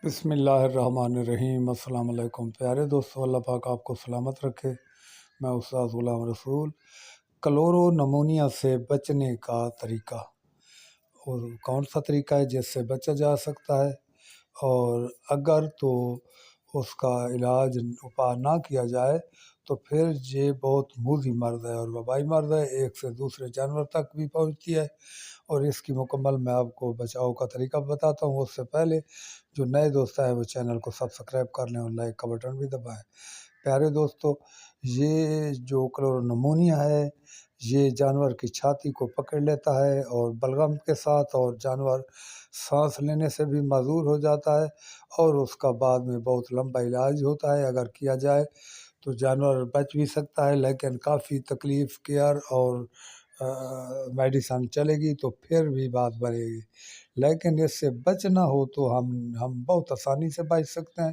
بسم اللہ الرحمن الرحیم۔ السلام علیکم پیارے دوستو، اللہ پاک آپ کو سلامت رکھے۔ میں استاد غلام رسول۔ کلورو نمونیا سے بچنے کا طریقہ، اور کون سا طریقہ ہے جس سے بچا جا سکتا ہے، اور اگر تو اس کا علاج نہ کیا جائے تو پھر یہ بہت موذی مرض ہے اور وبائی مرض ہے، ایک سے دوسرے جانور تک بھی پہنچتی ہے، اور اس کی مکمل میں آپ کو بچاؤ کا طریقہ بتاتا ہوں۔ اس سے پہلے جو نئے دوست ہیں وہ چینل کو سبسکرائب کر لیں اور لائک کا بٹن بھی دبائیں۔ پیارے دوستو، یہ جو کلورو نمونیا ہے یہ جانور کی چھاتی کو پکڑ لیتا ہے اور بلغم کے ساتھ، اور جانور سانس لینے سے بھی معذور ہو جاتا ہے، اور اس کا بعد میں بہت لمبا علاج ہوتا ہے۔ اگر کیا جائے تو جانور بچ بھی سکتا ہے، لیکن کافی تکلیف، کیئر اور میڈیسن چلے گی تو پھر بھی بات بڑھے گی۔ لیکن اس سے بچنا ہو تو ہم بہت آسانی سے بچ سکتے ہیں۔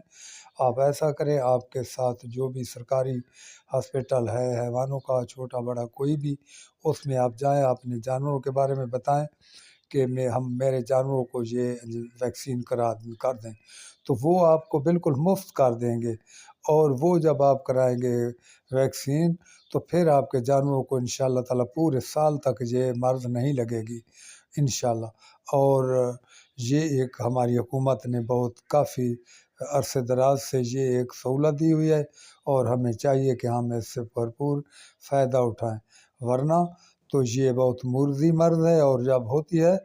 آپ ایسا کریں، آپ کے ساتھ جو بھی سرکاری ہاسپٹل ہے حیوانوں کا، چھوٹا بڑا کوئی بھی، اس میں آپ جائیں، اپنے جانوروں کے بارے میں بتائیں کہ میرے جانوروں کو یہ ویکسین کر دیں، تو وہ آپ کو بالکل مفت کر دیں گے۔ اور وہ جب آپ کرائیں گے ویکسین تو پھر آپ کے جانوروں کو انشاءاللہ تعالیٰ پورے سال تک یہ مرض نہیں لگے گی انشاءاللہ۔ اور یہ ایک ہماری حکومت نے بہت کافی عرصے دراز سے یہ ایک سہولت دی ہوئی ہے، اور ہمیں چاہیے کہ ہم اس سے بھرپور فائدہ اٹھائیں، ورنہ تو یہ بہت مرضی مرض ہے، اور جب ہوتی ہے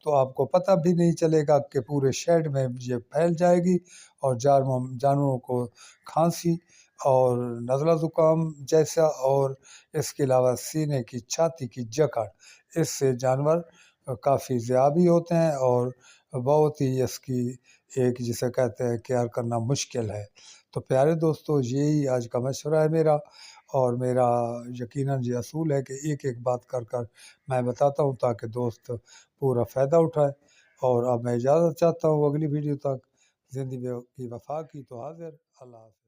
تو آپ کو پتہ بھی نہیں چلے گا کہ پورے شہر میں یہ پھیل جائے گی، اور جانوروں کو کھانسی اور نزلہ زکام جیسا، اور اس کے علاوہ سینے کی چھاتی کی جکڑ، اس سے جانور کافی ضیابی ہوتے ہیں، اور بہت ہی اس کی ایک جسے کہتے ہیں کیئر کرنا مشکل ہے۔ تو پیارے دوستو، یہی آج کا مشورہ ہے میرا، اور میرا یقیناً یہ اصول ہے کہ ایک ایک بات کر میں بتاتا ہوں تاکہ دوست پورا فائدہ اٹھائے۔ اور اب میں اجازت چاہتا ہوں، اگلی ویڈیو تک زندگی کی وفا کی تو حاضر۔ اللہ حافظ۔